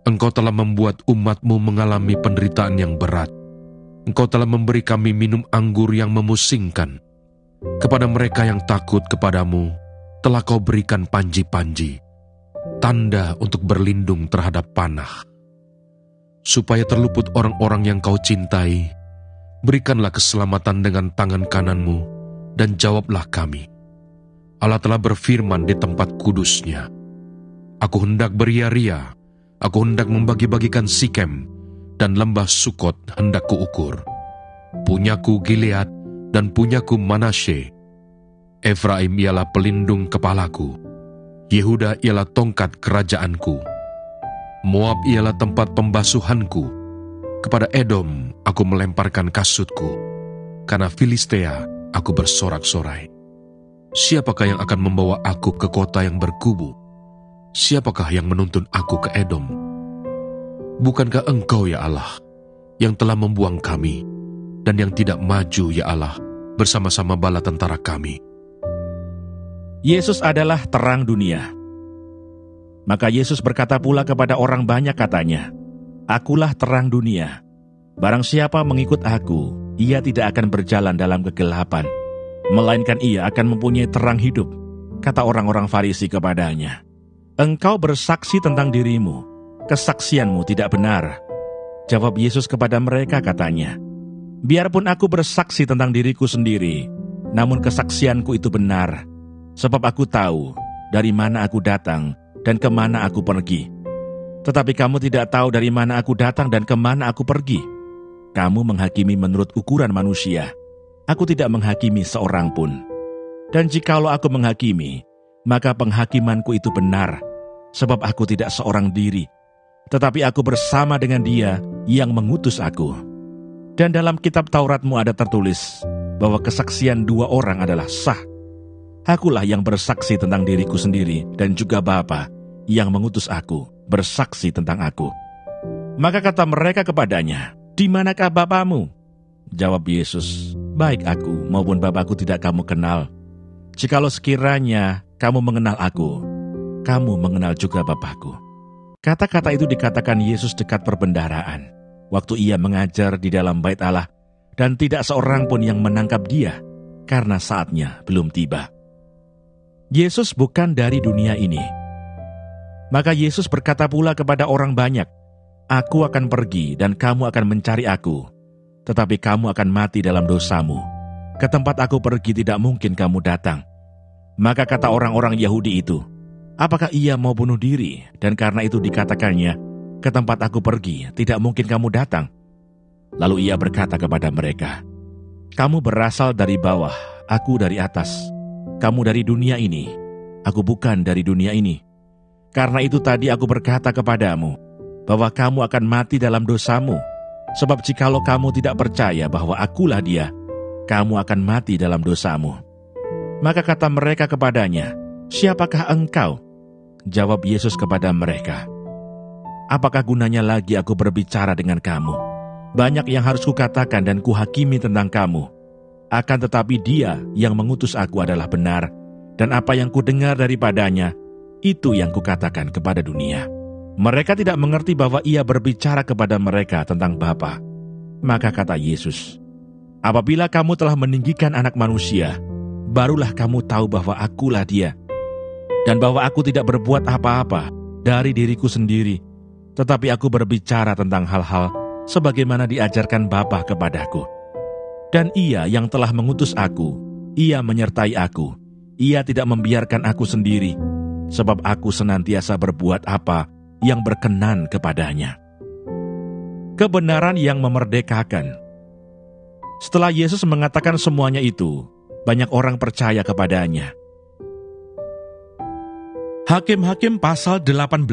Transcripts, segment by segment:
Engkau telah membuat umat-Mu mengalami penderitaan yang berat. Engkau telah memberi kami minum anggur yang memusingkan. Kepada mereka yang takut kepadamu, telah Kau berikan panji-panji, tanda untuk berlindung terhadap panah. Supaya terluput orang-orang yang Kau cintai, berikanlah keselamatan dengan tangan kanan-Mu, dan jawablah kami. Allah telah berfirman di tempat kudus-Nya, Aku hendak beria-ria, aku hendak membagi-bagikan Sikem, dan lembah Sukot hendak kuukur. Punyaku Gilead dan punyaku Manasye. Efraim ialah pelindung kepalaku, Yehuda ialah tongkat kerajaanku. Moab ialah tempat pembasuhanku. Kepada Edom aku melemparkan kasutku, karena Filistea aku bersorak-sorai. Siapakah yang akan membawa aku ke kota yang berkubu? Siapakah yang menuntun aku ke Edom? Bukankah Engkau, ya Allah, yang telah membuang kami, dan yang tidak maju, ya Allah, bersama-sama bala tentara kami? Yesus adalah terang dunia. Maka Yesus berkata pula kepada orang banyak katanya, Akulah terang dunia. Barang siapa mengikut aku, ia tidak akan berjalan dalam kegelapan, melainkan ia akan mempunyai terang hidup. Kata orang-orang Farisi kepadanya, Engkau bersaksi tentang dirimu, kesaksianmu tidak benar. Jawab Yesus kepada mereka katanya, Biarpun aku bersaksi tentang diriku sendiri, namun kesaksianku itu benar, sebab aku tahu dari mana aku datang dan kemana aku pergi. Tetapi kamu tidak tahu dari mana aku datang dan kemana aku pergi. Kamu menghakimi menurut ukuran manusia. Aku tidak menghakimi seorang pun. Dan jikalau aku menghakimi, maka penghakimanku itu benar, sebab aku tidak seorang diri, tetapi aku bersama dengan Dia yang mengutus aku. Dan dalam kitab Tauratmu ada tertulis bahwa kesaksian dua orang adalah sah. Akulah yang bersaksi tentang diriku sendiri, dan juga Bapa yang mengutus aku bersaksi tentang aku. Maka kata mereka kepadanya, Di manakah Bapamu? Jawab Yesus, Baik aku maupun Bapakku tidak kamu kenal. Jikalau sekiranya kamu mengenal aku, kamu mengenal juga Bapakku. Kata-kata itu dikatakan Yesus dekat perbendaharaan, waktu ia mengajar di dalam bait Allah, dan tidak seorang pun yang menangkap Dia, karena saatnya belum tiba. Yesus bukan dari dunia ini. Maka Yesus berkata pula kepada orang banyak, Aku akan pergi dan kamu akan mencari aku, tetapi kamu akan mati dalam dosamu. Ke tempat aku pergi tidak mungkin kamu datang. Maka kata orang-orang Yahudi itu, Apakah ia mau bunuh diri? Dan karena itu dikatakannya, Ke tempat aku pergi tidak mungkin kamu datang. Lalu ia berkata kepada mereka, Kamu berasal dari bawah, aku dari atas. Kamu dari dunia ini, aku bukan dari dunia ini. Karena itu tadi aku berkata kepadamu, bahwa kamu akan mati dalam dosamu. Sebab jikalau kamu tidak percaya bahwa akulah Dia, kamu akan mati dalam dosamu. Maka kata mereka kepadanya, Siapakah engkau? Jawab Yesus kepada mereka, Apakah gunanya lagi aku berbicara dengan kamu? Banyak yang harus kukatakan dan kuhakimi tentang kamu. Akan tetapi Dia yang mengutus aku adalah benar, dan apa yang kudengar daripadanya, itu yang kukatakan kepada dunia. Mereka tidak mengerti bahwa ia berbicara kepada mereka tentang Bapa. Maka kata Yesus, Apabila kamu telah meninggikan Anak Manusia, barulah kamu tahu bahwa akulah Dia, dan bahwa aku tidak berbuat apa-apa dari diriku sendiri, tetapi aku berbicara tentang hal-hal sebagaimana diajarkan Bapa kepadaku. Dan Ia yang telah mengutus aku, Ia menyertai aku. Ia tidak membiarkan aku sendiri, sebab aku senantiasa berbuat apa yang berkenan kepadanya. Kebenaran yang memerdekakan. Setelah Yesus mengatakan semuanya itu, banyak orang percaya kepadanya. Hakim-Hakim pasal 18.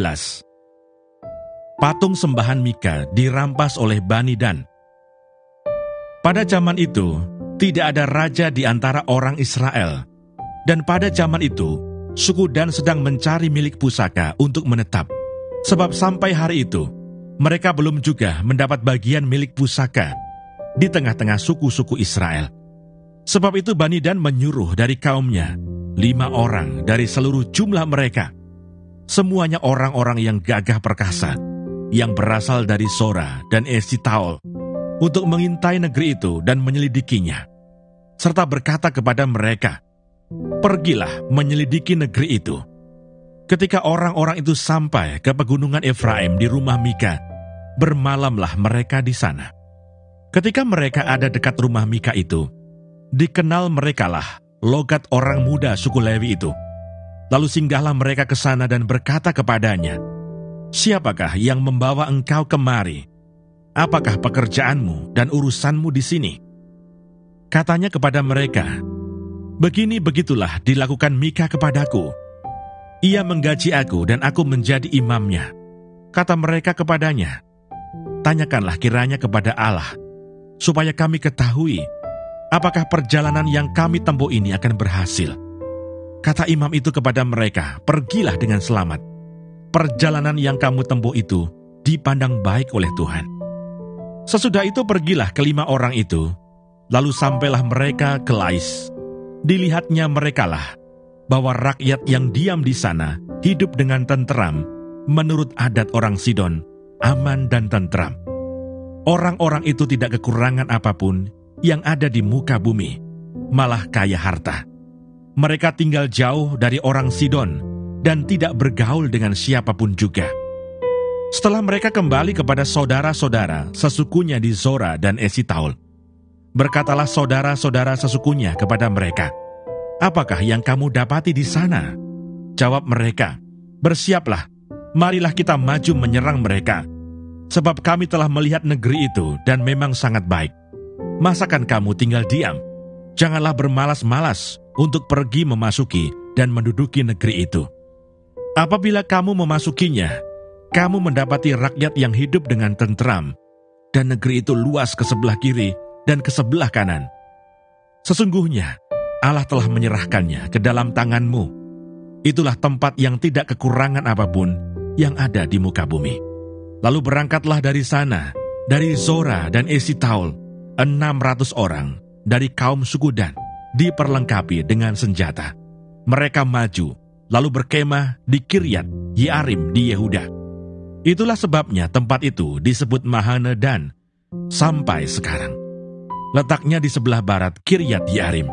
Patung sembahan Mika dirampas oleh Bani Dan. Pada zaman itu, tidak ada raja di antara orang Israel. Dan pada zaman itu, suku Dan sedang mencari milik pusaka untuk menetap. Sebab sampai hari itu, mereka belum juga mendapat bagian milik pusaka di tengah-tengah suku-suku Israel. Sebab itu Bani Dan menyuruh dari kaumnya 5 orang dari seluruh jumlah mereka, semuanya orang-orang yang gagah perkasa, yang berasal dari Zora dan Esitaol, untuk mengintai negeri itu dan menyelidikinya, serta berkata kepada mereka, "Pergilah menyelidiki negeri itu." Ketika orang-orang itu sampai ke pegunungan Efraim di rumah Mika, bermalamlah mereka di sana. Ketika mereka ada dekat rumah Mika itu, dikenal merekalah logat orang muda suku Lewi itu. Lalu singgahlah mereka ke sana dan berkata kepadanya, "Siapakah yang membawa engkau kemari? Apakah pekerjaanmu dan urusanmu di sini?" Katanya kepada mereka, "Begini begitulah dilakukan Mika kepadaku. Ia menggaji aku dan aku menjadi imamnya." Kata mereka kepadanya, "Tanyakanlah kiranya kepada Allah, supaya kami ketahui apakah perjalanan yang kami tempuh ini akan berhasil." Kata imam itu kepada mereka, "Pergilah dengan selamat. Perjalanan yang kamu tempuh itu dipandang baik oleh Tuhan." Sesudah itu pergilah ke-5 orang itu, lalu sampailah mereka ke Lais. Dilihatnya merekalah bahwa rakyat yang diam di sana hidup dengan tenteram menurut adat orang Sidon, aman dan tenteram. Orang-orang itu tidak kekurangan apapun yang ada di muka bumi, malah kaya harta. Mereka tinggal jauh dari orang Sidon dan tidak bergaul dengan siapapun juga. Setelah mereka kembali kepada saudara-saudara sesukunya di Zora dan Esitaol, berkatalah saudara-saudara sesukunya kepada mereka, "Apakah yang kamu dapati di sana?" Jawab mereka, "Bersiaplah, marilah kita maju menyerang mereka. Sebab kami telah melihat negeri itu dan memang sangat baik. Masakan kamu tinggal diam? Janganlah bermalas-malas untuk pergi memasuki dan menduduki negeri itu. Apabila kamu memasukinya, kamu mendapati rakyat yang hidup dengan tenteram, dan negeri itu luas ke sebelah kiri dan ke sebelah kanan. Sesungguhnya Allah telah menyerahkannya ke dalam tanganmu. Itulah tempat yang tidak kekurangan apapun yang ada di muka bumi." Lalu berangkatlah dari sana, dari Zora dan Esitaol, 600 orang dari kaum suku Dan, diperlengkapi dengan senjata. Mereka maju, lalu berkemah di Kiryat Yearim di Yehuda. Itulah sebabnya tempat itu disebut Mahane Dan sampai sekarang. Letaknya di sebelah barat Kiryat Yearim.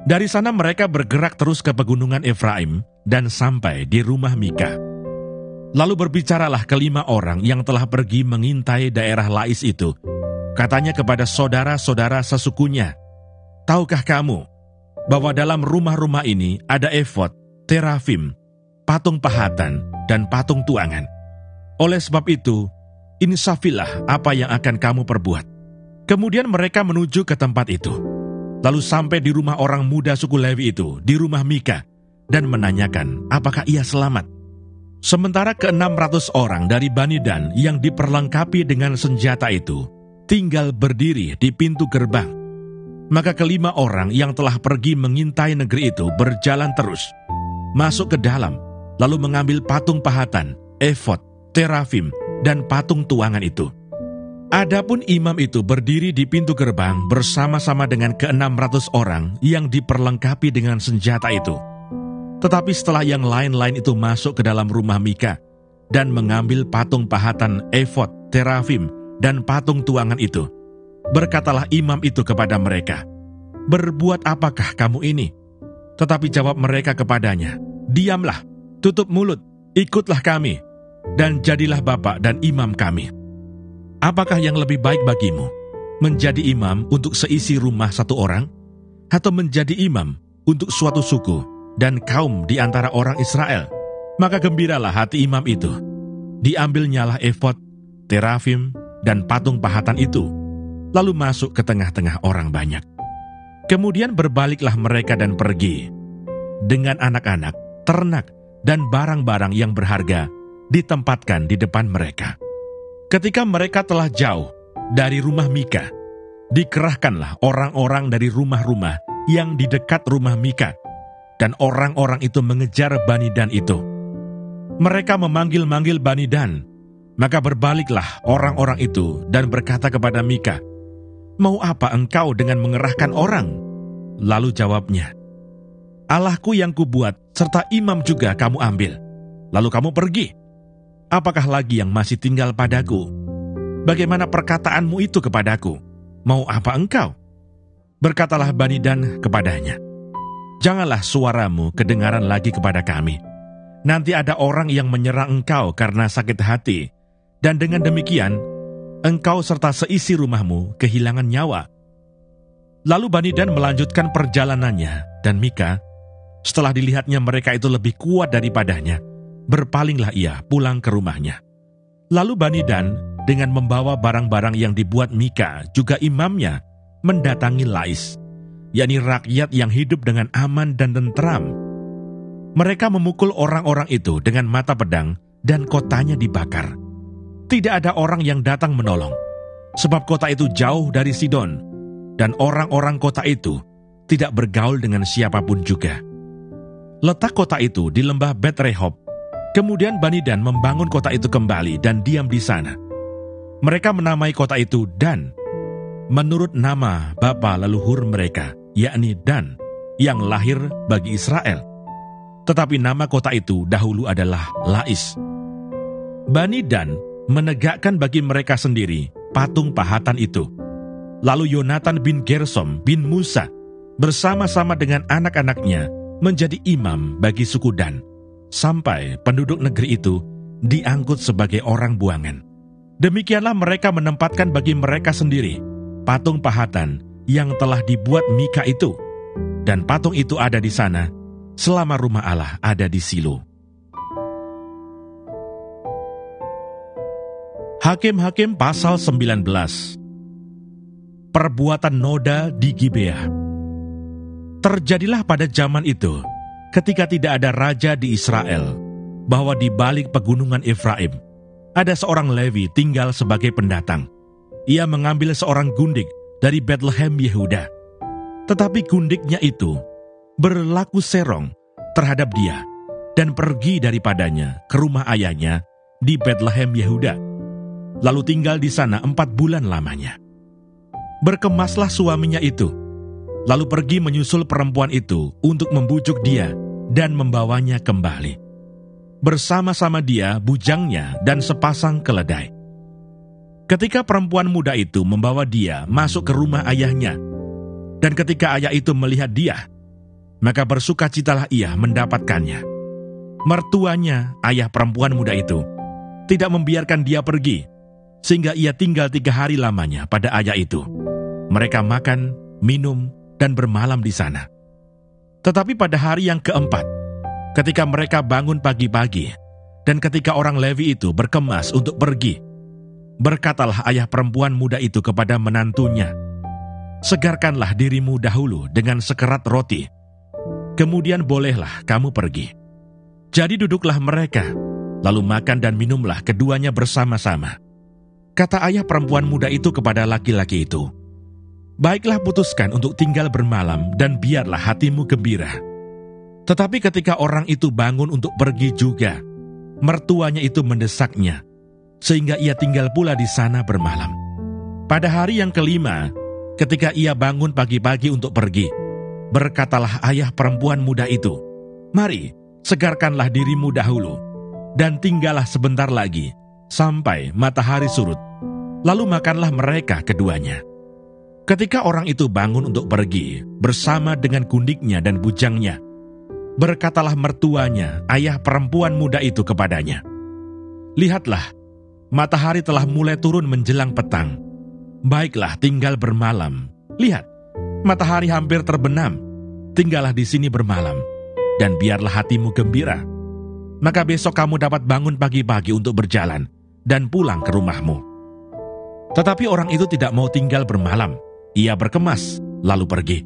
Dari sana mereka bergerak terus ke pegunungan Efraim dan sampai di rumah Mika. Lalu berbicaralah ke-5 orang yang telah pergi mengintai daerah Lais itu. Katanya kepada saudara-saudara sesukunya, "Tahukah kamu bahwa dalam rumah-rumah ini ada efod, terafim, patung pahatan, dan patung tuangan? Oleh sebab itu, insafilah apa yang akan kamu perbuat." Kemudian mereka menuju ke tempat itu. Lalu sampai di rumah orang muda suku Lewi itu, di rumah Mika, dan menanyakan apakah ia selamat. Sementara ke-600 orang dari Bani Dan yang diperlengkapi dengan senjata itu tinggal berdiri di pintu gerbang. Maka ke-5 orang yang telah pergi mengintai negeri itu berjalan terus, masuk ke dalam, lalu mengambil patung pahatan, efod, terafim, dan patung tuangan itu. Adapun imam itu berdiri di pintu gerbang bersama-sama dengan ke-600 orang yang diperlengkapi dengan senjata itu. Tetapi setelah yang lain-lain itu masuk ke dalam rumah Mika dan mengambil patung pahatan, efod, terafim, dan patung tuangan itu, berkatalah imam itu kepada mereka, "Berbuat apakah kamu ini?" Tetapi jawab mereka kepadanya, "Diamlah, tutup mulut, ikutlah kami, dan jadilah bapak dan imam kami. Apakah yang lebih baik bagimu, menjadi imam untuk seisi rumah satu orang, atau menjadi imam untuk suatu suku dan kaum di antara orang Israel?" Maka gembiralah hati imam itu. Diambilnyalah efod, terafim, dan patung pahatan itu, lalu masuk ke tengah-tengah orang banyak. Kemudian berbaliklah mereka dan pergi, dengan anak-anak, ternak, dan barang-barang yang berharga ditempatkan di depan mereka. Ketika mereka telah jauh dari rumah Mika, dikerahkanlah orang-orang dari rumah-rumah yang di dekat rumah Mika, dan orang-orang itu mengejar Bani Dan itu. Mereka memanggil-manggil Bani Dan, maka berbaliklah orang-orang itu dan berkata kepada Mika, "Mau apa engkau dengan mengerahkan orang?" Lalu jawabnya, Allahku yang kubuat, serta imam juga kamu ambil. Lalu kamu pergi. Apakah lagi yang masih tinggal padaku? Bagaimana perkataanmu itu kepadaku? Mau apa engkau? Berkatalah Bani Dan kepadanya, janganlah suaramu kedengaran lagi kepada kami. Nanti ada orang yang menyerang engkau karena sakit hati, dan dengan demikian, engkau serta seisi rumahmu kehilangan nyawa. Lalu Bani Dan melanjutkan perjalanannya, dan Mika, setelah dilihatnya mereka itu lebih kuat daripadanya, berpalinglah ia pulang ke rumahnya. Lalu Bani Dan dengan membawa barang-barang yang dibuat Mika, juga imamnya, mendatangi Lais, yakni rakyat yang hidup dengan aman dan tentram. Mereka memukul orang-orang itu dengan mata pedang dan kotanya dibakar. Tidak ada orang yang datang menolong, sebab kota itu jauh dari Sidon, dan orang-orang kota itu tidak bergaul dengan siapapun juga. Letak kota itu di lembah Bet-Rehob. Kemudian Bani Dan membangun kota itu kembali dan diam di sana. Mereka menamai kota itu Dan, menurut nama bapa leluhur mereka, yakni Dan, yang lahir bagi Israel. Tetapi nama kota itu dahulu adalah Lais. Bani Dan menegakkan bagi mereka sendiri patung pahatan itu. Lalu Yonatan bin Gersom bin Musa bersama-sama dengan anak-anaknya menjadi imam bagi suku Dan, sampai penduduk negeri itu diangkut sebagai orang buangan. Demikianlah mereka menempatkan bagi mereka sendiri patung pahatan yang telah dibuat Mika itu, dan patung itu ada di sana selama rumah Allah ada di Silo. Hakim-Hakim pasal 19. Perbuatan noda di Gibea. Terjadilah pada zaman itu, ketika tidak ada raja di Israel, bahwa di balik pegunungan Efraim, ada seorang Lewi tinggal sebagai pendatang. Ia mengambil seorang gundik dari Betlehem Yehuda. Tetapi gundiknya itu berlaku serong terhadap dia, dan pergi daripadanya ke rumah ayahnya di Betlehem Yehuda. Lalu tinggal di sana 4 bulan lamanya. Berkemaslah suaminya itu, lalu pergi menyusul perempuan itu untuk membujuk dia dan membawanya kembali. Bersama-sama dia, bujangnya, dan sepasang keledai. Ketika perempuan muda itu membawa dia masuk ke rumah ayahnya, dan ketika ayah itu melihat dia, maka bersukacitalah ia mendapatkannya. Mertuanya, ayah perempuan muda itu, tidak membiarkan dia pergi, sehingga ia tinggal 3 hari lamanya pada ayah itu. Mereka makan, minum, dan bermalam di sana. Tetapi pada hari yang keempat, ketika mereka bangun pagi-pagi, dan ketika orang Lewi itu berkemas untuk pergi, berkatalah ayah perempuan muda itu kepada menantunya, segarkanlah dirimu dahulu dengan sekerat roti, kemudian bolehlah kamu pergi. Jadi duduklah mereka, lalu makan dan minumlah keduanya bersama-sama. Kata ayah perempuan muda itu kepada laki-laki itu, baiklah putuskan untuk tinggal bermalam dan biarlah hatimu gembira. Tetapi ketika orang itu bangun untuk pergi juga, mertuanya itu mendesaknya, sehingga ia tinggal pula di sana bermalam. Pada hari yang kelima, ketika ia bangun pagi-pagi untuk pergi, berkatalah ayah perempuan muda itu, mari, segarkanlah dirimu dahulu, dan tinggallah sebentar lagi, sampai matahari surut. Lalu makanlah mereka keduanya. Ketika orang itu bangun untuk pergi, bersama dengan gundiknya dan bujangnya, berkatalah mertuanya, ayah perempuan muda itu kepadanya, lihatlah, matahari telah mulai turun menjelang petang. Baiklah tinggal bermalam. Lihat, matahari hampir terbenam. Tinggallah di sini bermalam, dan biarlah hatimu gembira. Maka besok kamu dapat bangun pagi-pagi untuk berjalan, dan pulang ke rumahmu. Tetapi orang itu tidak mau tinggal bermalam. Ia berkemas, lalu pergi.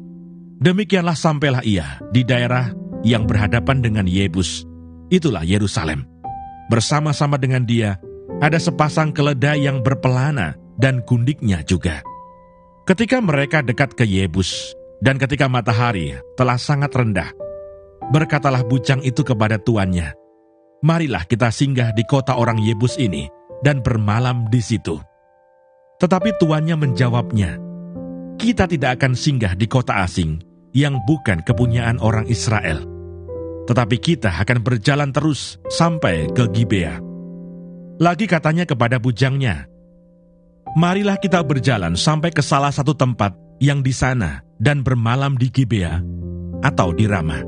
Demikianlah sampailah ia di daerah yang berhadapan dengan Yebus, itulah Yerusalem. Bersama-sama dengan dia, ada sepasang keledai yang berpelana dan gundiknya juga. Ketika mereka dekat ke Yebus, dan ketika matahari telah sangat rendah, berkatalah bujang itu kepada tuannya, marilah kita singgah di kota orang Yebus ini, dan bermalam di situ. Tetapi tuannya menjawabnya, kita tidak akan singgah di kota asing yang bukan kepunyaan orang Israel. Tetapi kita akan berjalan terus sampai ke Gibea. Lagi katanya kepada bujangnya, marilah kita berjalan sampai ke salah satu tempat yang di sana dan bermalam di Gibea atau di Rama.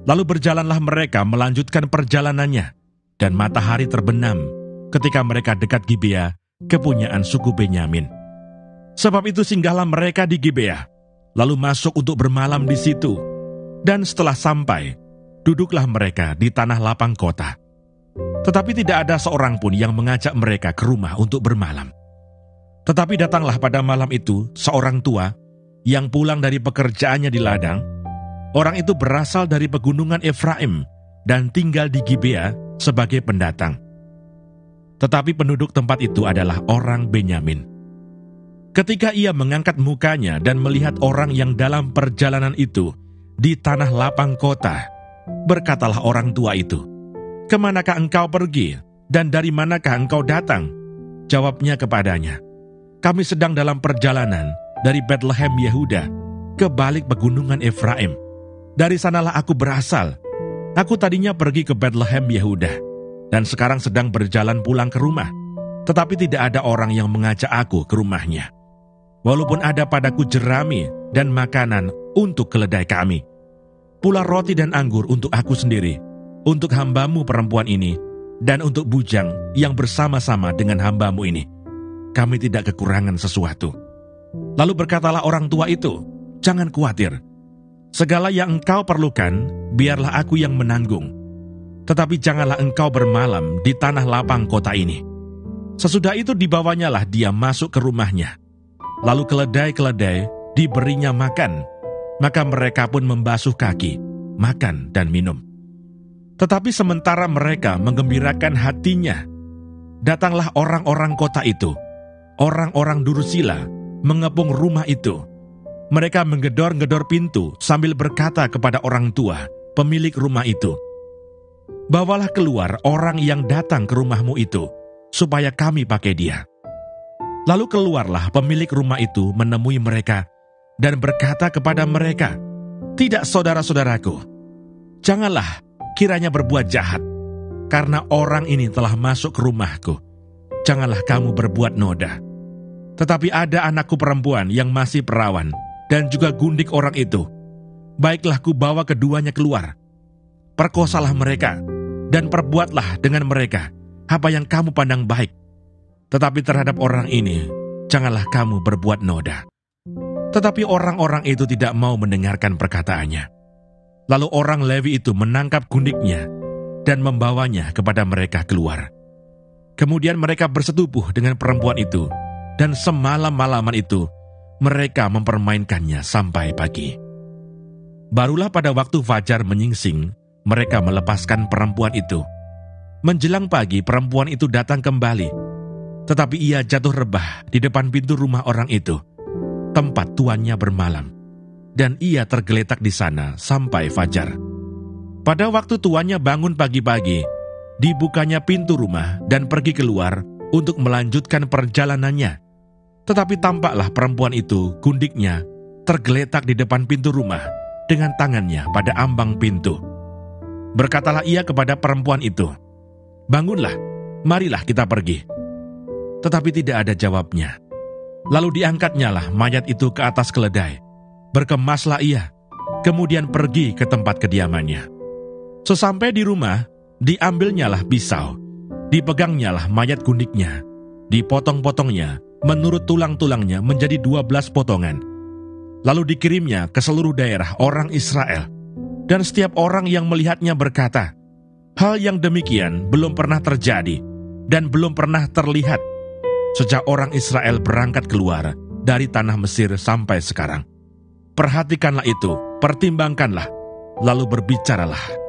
Lalu berjalanlah mereka melanjutkan perjalanannya, dan matahari terbenam ketika mereka dekat Gibea, kepunyaan suku Benyamin. Sebab itu singgahlah mereka di Gibea, lalu masuk untuk bermalam di situ. Dan setelah sampai, duduklah mereka di tanah lapang kota. Tetapi tidak ada seorang pun yang mengajak mereka ke rumah untuk bermalam. Tetapi datanglah pada malam itu seorang tua yang pulang dari pekerjaannya di ladang. Orang itu berasal dari pegunungan Efraim dan tinggal di Gibea sebagai pendatang. Tetapi penduduk tempat itu adalah orang Benyamin. Ketika ia mengangkat mukanya dan melihat orang yang dalam perjalanan itu di tanah lapang kota, berkatalah orang tua itu, "Kemanakah engkau pergi dan dari manakah engkau datang?" Jawabnya kepadanya, "Kami sedang dalam perjalanan dari Bethlehem Yehuda ke balik pegunungan Efraim. Dari sanalah aku berasal. Aku tadinya pergi ke Bethlehem Yehuda dan sekarang sedang berjalan pulang ke rumah. Tetapi tidak ada orang yang mengajak aku ke rumahnya. Walaupun ada padaku jerami dan makanan untuk keledai kami, pula roti dan anggur untuk aku sendiri, untuk hambamu perempuan ini, dan untuk bujang yang bersama-sama dengan hambamu ini. Kami tidak kekurangan sesuatu." Lalu berkatalah orang tua itu, "Jangan khawatir. Segala yang engkau perlukan, biarlah aku yang menanggung. Tetapi janganlah engkau bermalam di tanah lapang kota ini." Sesudah itu dibawanyalah dia masuk ke rumahnya. Lalu keledai-keledai diberinya makan, maka mereka pun membasuh kaki, makan dan minum. Tetapi sementara mereka menggembirakan hatinya, datanglah orang-orang kota itu, orang-orang Durusila, mengepung rumah itu. Mereka menggedor-gedor pintu sambil berkata kepada orang tua, pemilik rumah itu, "Bawalah keluar orang yang datang ke rumahmu itu, supaya kami pakai dia." Lalu keluarlah pemilik rumah itu menemui mereka dan berkata kepada mereka, "Tidak, saudara-saudaraku, janganlah kiranya berbuat jahat, karena orang ini telah masuk ke rumahku. Janganlah kamu berbuat noda. Tetapi ada anakku perempuan yang masih perawan, dan juga gundik orang itu. Baiklah kubawa keduanya keluar. Perkosalah mereka, dan perbuatlah dengan mereka apa yang kamu pandang baik. Tetapi terhadap orang ini, janganlah kamu berbuat noda." Tetapi orang-orang itu tidak mau mendengarkan perkataannya. Lalu orang Lewi itu menangkap gundiknya dan membawanya kepada mereka keluar. Kemudian mereka bersetubuh dengan perempuan itu, dan semalam-malaman itu mereka mempermainkannya sampai pagi. Barulah pada waktu fajar menyingsing, mereka melepaskan perempuan itu. Menjelang pagi perempuan itu datang kembali, tetapi ia jatuh rebah di depan pintu rumah orang itu, tempat tuannya bermalam, dan ia tergeletak di sana sampai fajar. Pada waktu tuannya bangun pagi-pagi, dibukanya pintu rumah dan pergi keluar untuk melanjutkan perjalanannya. Tetapi tampaklah perempuan itu, gundiknya, tergeletak di depan pintu rumah dengan tangannya pada ambang pintu. Berkatalah ia kepada perempuan itu, "Bangunlah, marilah kita pergi." Tetapi tidak ada jawabnya. Lalu diangkatnyalah mayat itu ke atas keledai. Berkemaslah ia, kemudian pergi ke tempat kediamannya. Sesampai di rumah, diambilnyalah pisau, dipegangnyalah mayat gundiknya, dipotong-potongnya menurut tulang-tulangnya menjadi 12 potongan. Lalu dikirimnya ke seluruh daerah orang Israel. Dan setiap orang yang melihatnya berkata, "Hal yang demikian belum pernah terjadi dan belum pernah terlihat sejak orang Israel berangkat keluar dari tanah Mesir sampai sekarang." Perhatikanlah itu, pertimbangkanlah, lalu berbicaralah.